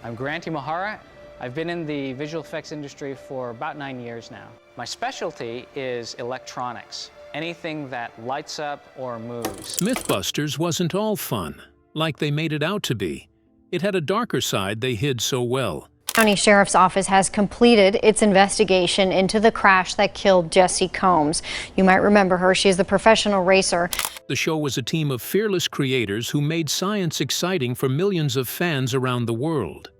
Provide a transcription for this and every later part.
I'm Grant Imahara. I've been in the visual effects industry for about 9 years now. My specialty is electronics, anything that lights up or moves. MythBusters wasn't all fun, like they made it out to be. It had a darker side they hid so well. County Sheriff's Office has completed its investigation into the crash that killed Jessie Combs. You might remember her. She is the professional racer. The show was a team of fearless creators who made science exciting for millions of fans around the world.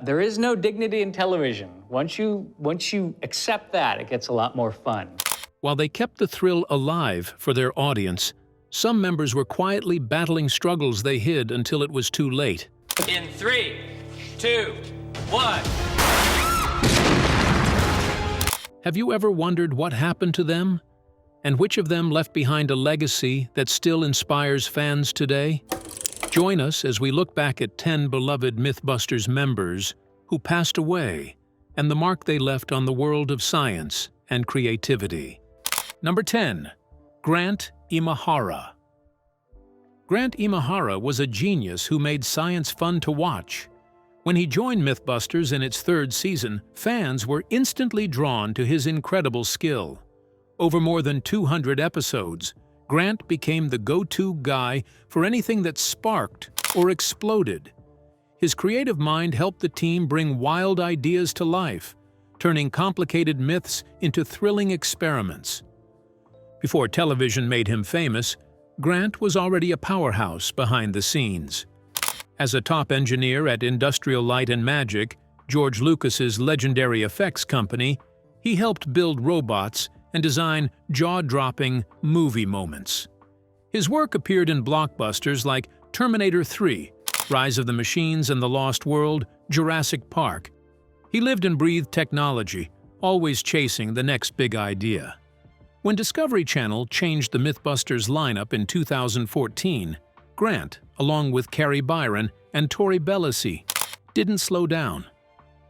There is no dignity in television. Once you accept that, it gets a lot more fun. While they kept the thrill alive for their audience, some members were quietly battling struggles they hid until it was too late. In 3, 2, 1. Have you ever wondered what happened to them? And which of them left behind a legacy that still inspires fans today? Join us as we look back at 10 beloved MythBusters members who passed away and the mark they left on the world of science and creativity. Number 10. Grant Imahara. Grant Imahara was a genius who made science fun to watch. When he joined MythBusters in its 3rd season, fans were instantly drawn to his incredible skill. Over more than 200 episodes, Grant became the go-to guy for anything that sparked or exploded. His creative mind helped the team bring wild ideas to life, turning complicated myths into thrilling experiments. Before television made him famous, Grant was already a powerhouse behind the scenes. As a top engineer at Industrial Light and Magic, George Lucas's legendary effects company, he helped build robots and design jaw-dropping movie moments. His work appeared in blockbusters like Terminator 3, Rise of the Machines and the Lost World, Jurassic Park. He lived and breathed technology, always chasing the next big idea. When Discovery Channel changed the MythBusters lineup in 2014, Grant, along with Carrie Byron and Tori Belleci, didn't slow down.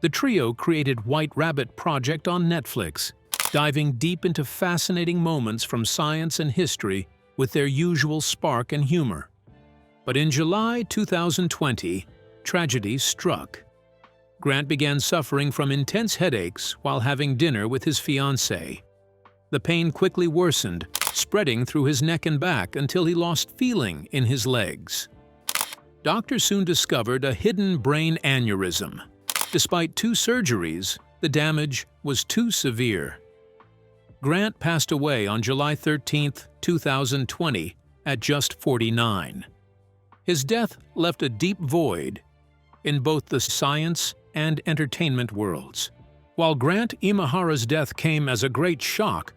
The trio created White Rabbit Project on Netflix, diving deep into fascinating moments from science and history with their usual spark and humor. But in July 2020, tragedy struck. Grant began suffering from intense headaches while having dinner with his fiancée. The pain quickly worsened, spreading through his neck and back until he lost feeling in his legs. Doctors soon discovered a hidden brain aneurysm. Despite 2 surgeries, the damage was too severe. Grant passed away on July 13, 2020, at just 49. His death left a deep void in both the science and entertainment worlds. While Grant Imahara's death came as a great shock,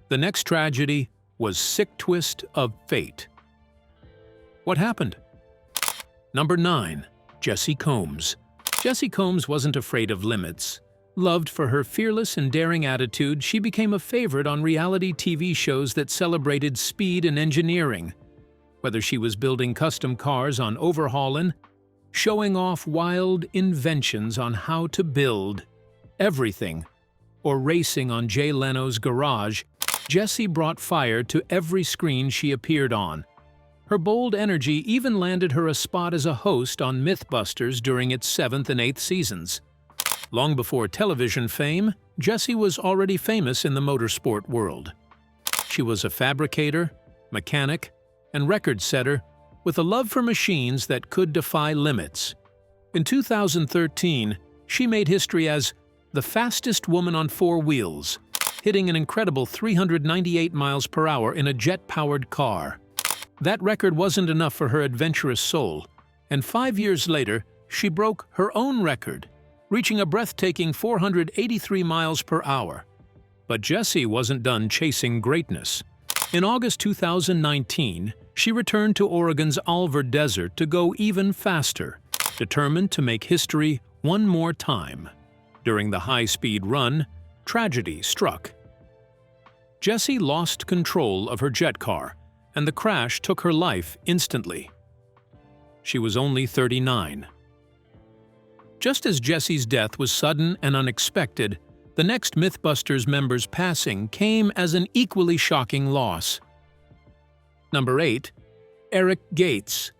the next tragedy was sick twist of fate. What happened? Number 9. Jessie Combs. Jessie Combs wasn't afraid of limits. Loved for her fearless and daring attitude, she became a favorite on reality TV shows that celebrated speed and engineering. Whether she was building custom cars on Overhaulin', showing off wild inventions on how to build everything, or racing on Jay Leno's Garage, Jessie brought fire to every screen she appeared on. Her bold energy even landed her a spot as a host on MythBusters during its 7th and 8th seasons. Long before television fame, Jessie was already famous in the motorsport world. She was a fabricator, mechanic, and record setter with a love for machines that could defy limits. In 2013, she made history as the fastest woman on 4 wheels, hitting an incredible 398 miles per hour in a jet-powered car. That record wasn't enough for her adventurous soul, and 5 years later, she broke her own record, reaching a breathtaking 483 miles per hour. But Jessie wasn't done chasing greatness. In August 2019, she returned to Oregon's Alver Desert to go even faster, determined to make history one more time. During the high-speed run, tragedy struck. Jessie lost control of her jet car, and the crash took her life instantly. She was only 39. Just as Jessie's death was sudden and unexpected, the next MythBusters member's passing came as an equally shocking loss. Number 8. Eric Gates.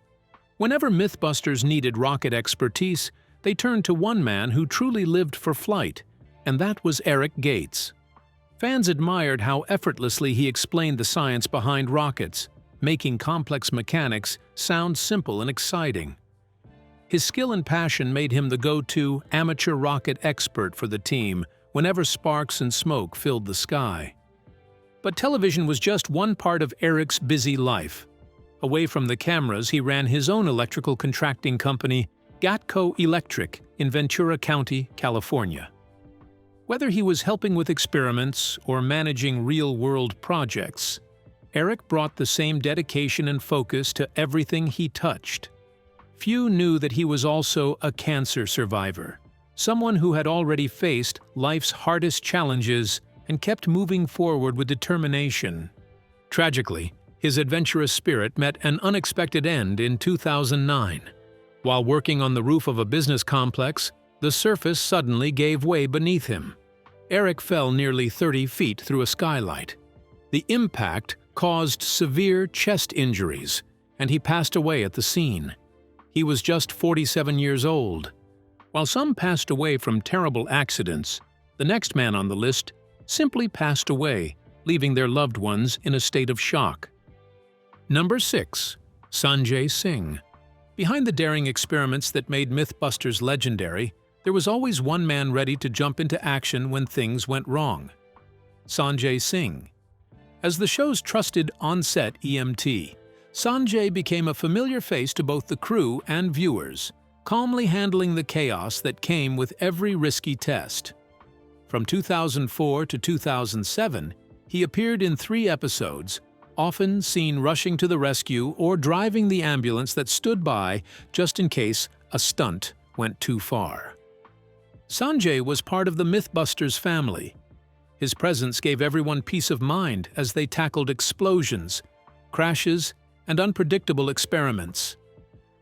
Whenever MythBusters needed rocket expertise, they turned to one man who truly lived for flight, and that was Eric Gates. Fans admired how effortlessly he explained the science behind rockets, making complex mechanics sound simple and exciting. His skill and passion made him the go-to amateur rocket expert for the team whenever sparks and smoke filled the sky. But television was just one part of Eric's busy life. Away from the cameras, he ran his own electrical contracting company, Gatco Electric, in Ventura County, California. Whether he was helping with experiments or managing real-world projects, Eric brought the same dedication and focus to everything he touched. Few knew that he was also a cancer survivor, someone who had already faced life's hardest challenges and kept moving forward with determination. Tragically, his adventurous spirit met an unexpected end in 2009. While working on the roof of a business complex, the surface suddenly gave way beneath him. Eric fell nearly 30 feet through a skylight. The impact caused severe chest injuries, and he passed away at the scene. He was just 47 years old. While some passed away from terrible accidents, the next man on the list simply passed away, leaving their loved ones in a state of shock. Number 6. Sanjay Singh. Behind the daring experiments that made MythBusters legendary, there was always one man ready to jump into action when things went wrong. Sanjay Singh. As the show's trusted on-set EMT, Sanjay became a familiar face to both the crew and viewers, calmly handling the chaos that came with every risky test. From 2004 to 2007, he appeared in 3 episodes, often seen rushing to the rescue or driving the ambulance that stood by just in case a stunt went too far. Sanjay was part of the MythBusters family. His presence gave everyone peace of mind as they tackled explosions, crashes, and unpredictable experiments.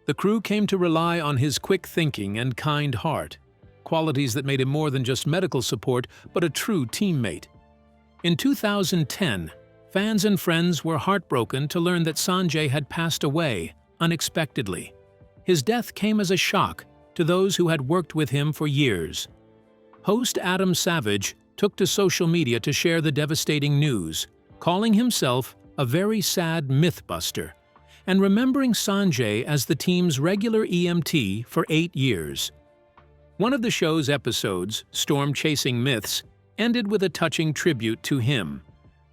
The crew came to rely on his quick thinking and kind heart, qualities that made him more than just medical support but a true teammate. In 2010, fans and friends were heartbroken to learn that Sanjay had passed away unexpectedly. His death came as a shock to those who had worked with him for years. Host Adam Savage took to social media to share the devastating news, calling himself a very sad mythbuster, and remembering Sanjay as the team's regular EMT for 8 years. One of the show's episodes, Storm Chasing Myths, ended with a touching tribute to him,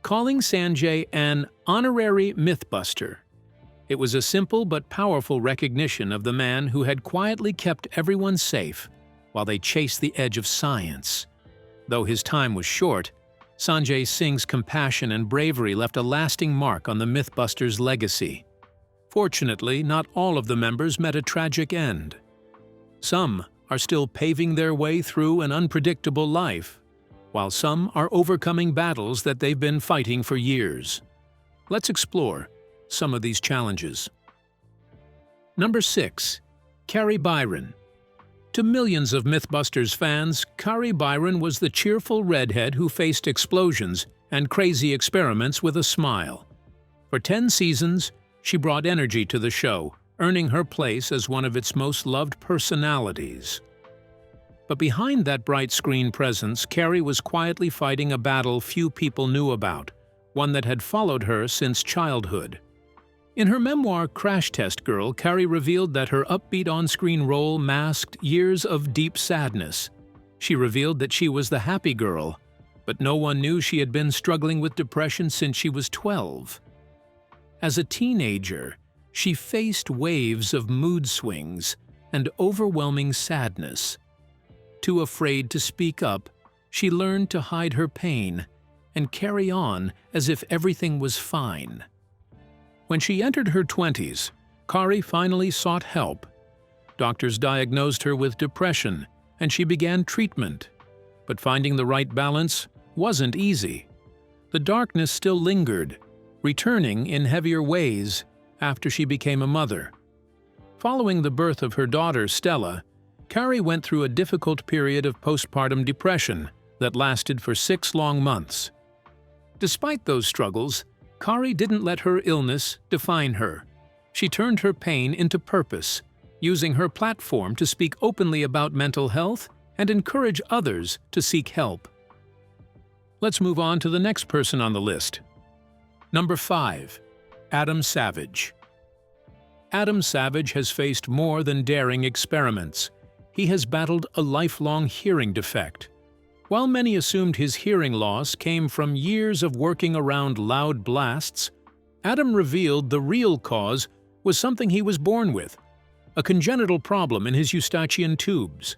calling Sanjay an honorary mythbuster. It was a simple but powerful recognition of the man who had quietly kept everyone safe while they chased the edge of science. Though his time was short, Sanjay Singh's compassion and bravery left a lasting mark on the MythBusters' legacy. Fortunately, not all of the members met a tragic end. Some are still paving their way through an unpredictable life, while some are overcoming battles that they've been fighting for years. Let's explore some of these challenges. Number 6. Carrie Byron. To millions of MythBusters fans, Carrie Byron was the cheerful redhead who faced explosions and crazy experiments with a smile. For 10 seasons, she brought energy to the show, earning her place as one of its most loved personalities. But behind that bright screen presence, Carrie was quietly fighting a battle few people knew about, one that had followed her since childhood. In her memoir, Crash Test Girl, Carrie revealed that her upbeat on-screen role masked years of deep sadness. She revealed that she was the happy girl, but no one knew she had been struggling with depression since she was 12. As a teenager, she faced waves of mood swings and overwhelming sadness. Too afraid to speak up, she learned to hide her pain and carry on as if everything was fine. When she entered her 20s, Carrie finally sought help. Doctors diagnosed her with depression, and she began treatment. But finding the right balance wasn't easy. The darkness still lingered, returning in heavier ways after she became a mother. Following the birth of her daughter, Stella, Carrie went through a difficult period of postpartum depression that lasted for 6 long months. Despite those struggles, Carrie didn't let her illness define her. She turned her pain into purpose, using her platform to speak openly about mental health and encourage others to seek help. Let's move on to the next person on the list. Number 5. Adam Savage. Adam Savage has faced more than daring experiments. He has battled a lifelong hearing defect. While many assumed his hearing loss came from years of working around loud blasts, Adam revealed the real cause was something he was born with, a congenital problem in his eustachian tubes.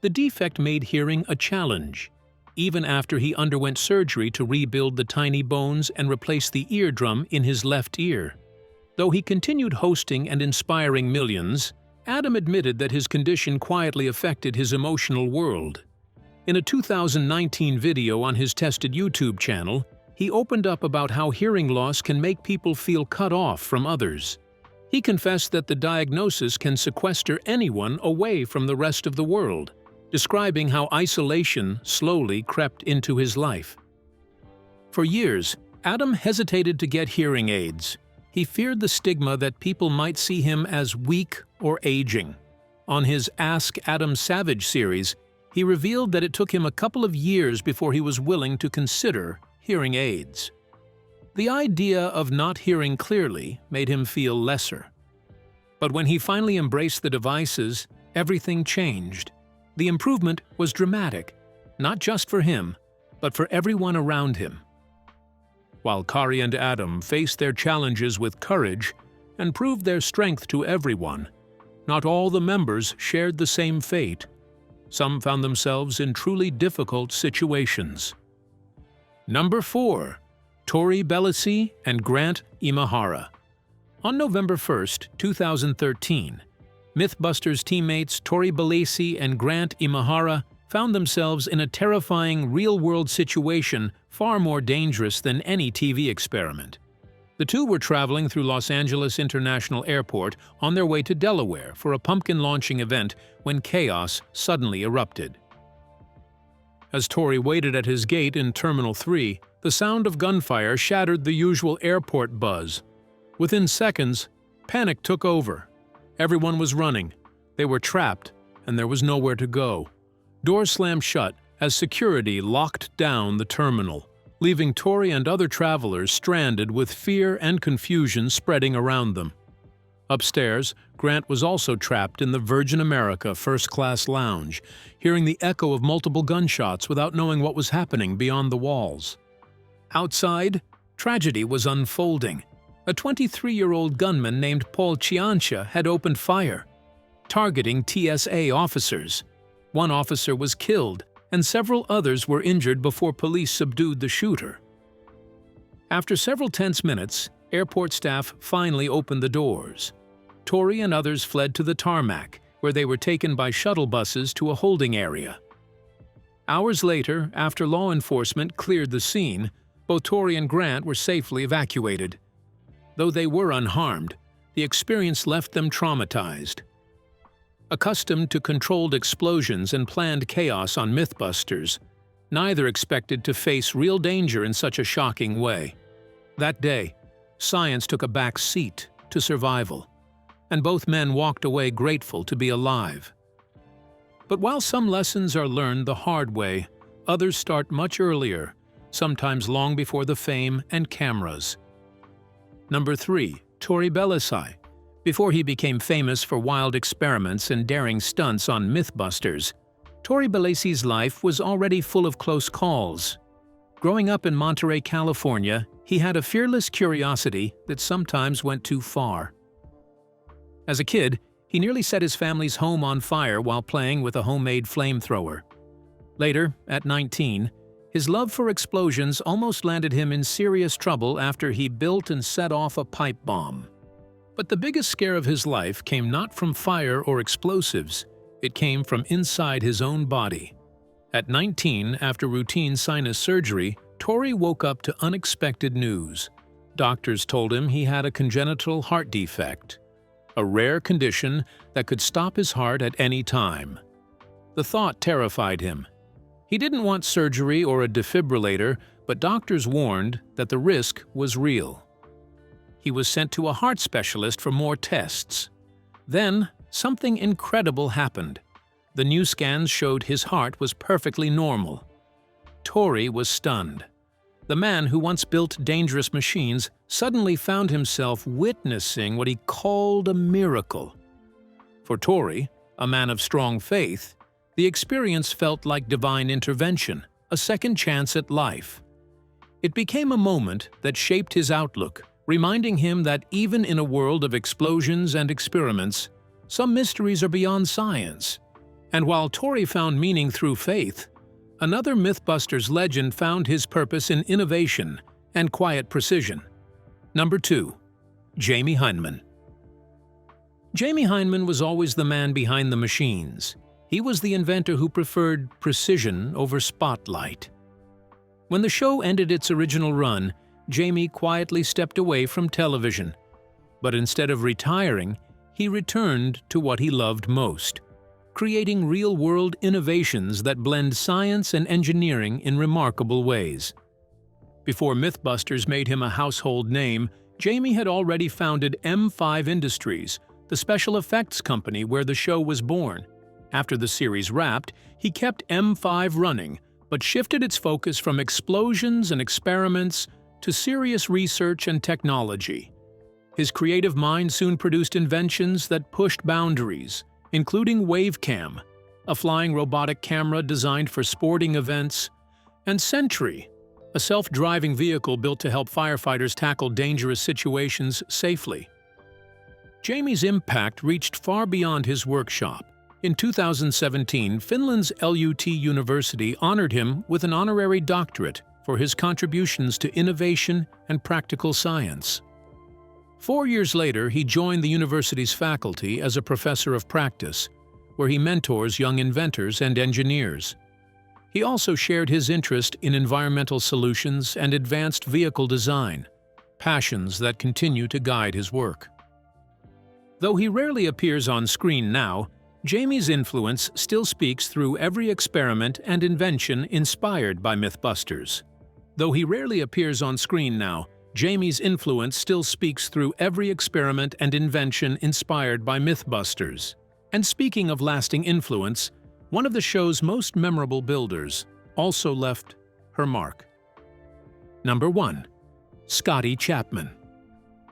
The defect made hearing a challenge, even after he underwent surgery to rebuild the tiny bones and replace the eardrum in his left ear. Though he continued hosting and inspiring millions, Adam admitted that his condition quietly affected his emotional world. In a 2019 video on his tested YouTube channel, he opened up about how hearing loss can make people feel cut off from others. He confessed that the diagnosis can sequester anyone away from the rest of the world, describing how isolation slowly crept into his life. For years, Adam hesitated to get hearing aids. He feared the stigma that people might see him as weak or aging. On his Ask Adam Savage series, he revealed that it took him a couple of years before he was willing to consider hearing aids. The idea of not hearing clearly made him feel lesser. But when he finally embraced the devices, everything changed. The improvement was dramatic, not just for him, but for everyone around him. While Kari and Adam faced their challenges with courage and proved their strength to everyone, not all the members shared the same fate. Some found themselves in truly difficult situations. Number 4. Tori Belleci and Grant Imahara. On November 1, 2013, MythBusters teammates Tori Belleci and Grant Imahara found themselves in a terrifying real-world situation far more dangerous than any TV experiment. The two were traveling through Los Angeles International Airport on their way to Delaware for a pumpkin launching event when chaos suddenly erupted. As Tori waited at his gate in Terminal 3, the sound of gunfire shattered the usual airport buzz. Within seconds, panic took over. Everyone was running. They were trapped, and there was nowhere to go. Doors slammed shut as security locked down the terminal, leaving Tori and other travelers stranded with fear and confusion spreading around them. Upstairs, Grant was also trapped in the Virgin America first-class lounge, hearing the echo of multiple gunshots without knowing what was happening beyond the walls. Outside, tragedy was unfolding. A 23-year-old gunman named Paul Chiancha had opened fire, targeting TSA officers. One officer was killed, and several others were injured before police subdued the shooter. After several tense minutes, airport staff finally opened the doors. Tori and others fled to the tarmac, where they were taken by shuttle buses to a holding area. Hours later, after law enforcement cleared the scene, both Tori and Grant were safely evacuated. Though they were unharmed, the experience left them traumatized. Accustomed to controlled explosions and planned chaos on MythBusters, neither expected to face real danger in such a shocking way. That day, science took a back seat to survival, and both men walked away grateful to be alive. But while some lessons are learned the hard way, others start much earlier, sometimes long before the fame and cameras. Number 3. Tori Belleci. Before he became famous for wild experiments and daring stunts on MythBusters, Tori Belleci's life was already full of close calls. Growing up in Monterey, California, he had a fearless curiosity that sometimes went too far. As a kid, he nearly set his family's home on fire while playing with a homemade flamethrower. Later, at 19, his love for explosions almost landed him in serious trouble after he built and set off a pipe bomb. But the biggest scare of his life came not from fire or explosives, it came from inside his own body. At 19, after routine sinus surgery, Tori woke up to unexpected news. Doctors told him he had a congenital heart defect, a rare condition that could stop his heart at any time. The thought terrified him. He didn't want surgery or a defibrillator, but doctors warned that the risk was real. He was sent to a heart specialist for more tests. Then, something incredible happened. The new scans showed his heart was perfectly normal. Tori was stunned. The man who once built dangerous machines suddenly found himself witnessing what he called a miracle. For Tori, a man of strong faith, the experience felt like divine intervention, a second chance at life. It became a moment that shaped his outlook, reminding him that even in a world of explosions and experiments, some mysteries are beyond science. And while Tori found meaning through faith, another MythBusters legend found his purpose in innovation and quiet precision. Number 2. Jaime Hyneman. Jaime Hyneman was always the man behind the machines. He was the inventor who preferred precision over spotlight. When the show ended its original run, Jaime quietly stepped away from television. But instead of retiring, he returned to what he loved most: creating real-world innovations that blend science and engineering in remarkable ways. Before MythBusters made him a household name, Jaime had already founded M5 Industries, the special effects company where the show was born. After the series wrapped, he kept M5 running, but shifted its focus from explosions and experiments to serious research and technology. His creative mind soon produced inventions that pushed boundaries, including WaveCam, a flying robotic camera designed for sporting events, and Sentry, a self-driving vehicle built to help firefighters tackle dangerous situations safely. Jaime's impact reached far beyond his workshop. In 2017, Finland's LUT University honored him with an honorary doctorate for his contributions to innovation and practical science. 4 years later, he joined the university's faculty as a professor of practice, where he mentors young inventors and engineers. He also shared his interest in environmental solutions and advanced vehicle design, passions that continue to guide his work. Though he rarely appears on screen now, Jaime's influence still speaks through every experiment and invention inspired by MythBusters. Though he rarely appears on screen now, Jaime's influence still speaks through every experiment and invention inspired by MythBusters. And speaking of lasting influence, one of the show's most memorable builders also left her mark. Number 1. Scotty Chapman.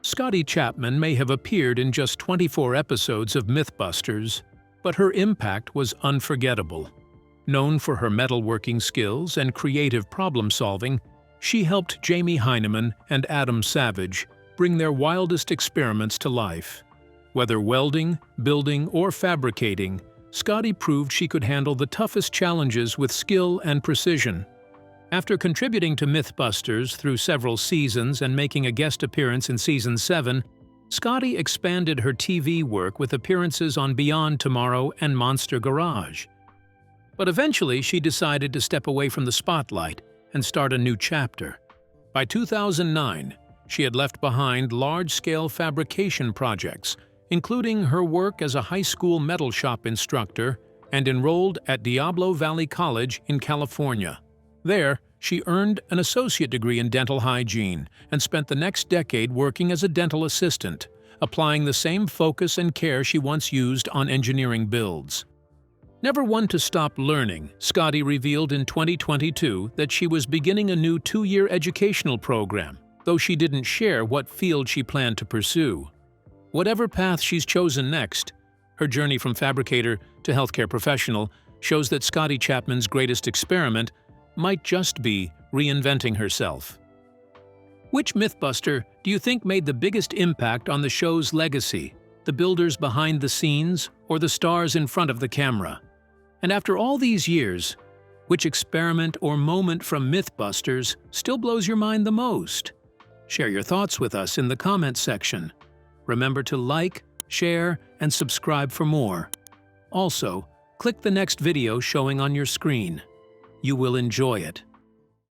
Scotty Chapman may have appeared in just 24 episodes of MythBusters, but her impact was unforgettable. Known for her metalworking skills and creative problem-solving, she helped Jaime Hyneman and Adam Savage bring their wildest experiments to life. Whether welding, building, or fabricating, Scotty proved she could handle the toughest challenges with skill and precision. After contributing to MythBusters through several seasons and making a guest appearance in Season 7, Scotty expanded her TV work with appearances on Beyond Tomorrow and Monster Garage. But eventually, she decided to step away from the spotlight and start a new chapter. By 2009, she had left behind large-scale fabrication projects, including her work as a high school metal shop instructor, and enrolled at Diablo Valley College in California. There, she earned an associate degree in dental hygiene and spent the next decade working as a dental assistant, applying the same focus and care she once used on engineering builds. Never one to stop learning, Scotty revealed in 2022 that she was beginning a new 2-year educational program, though she didn't share what field she planned to pursue. Whatever path she's chosen next, her journey from fabricator to healthcare professional shows that Scotty Chapman's greatest experiment might just be reinventing herself. Which MythBuster do you think made the biggest impact on the show's legacy, the builders behind the scenes or the stars in front of the camera? And after all these years, which experiment or moment from MythBusters still blows your mind the most? Share your thoughts with us in the comments section. Remember to like, share, and subscribe for more. Also, click the next video showing on your screen. You will enjoy it.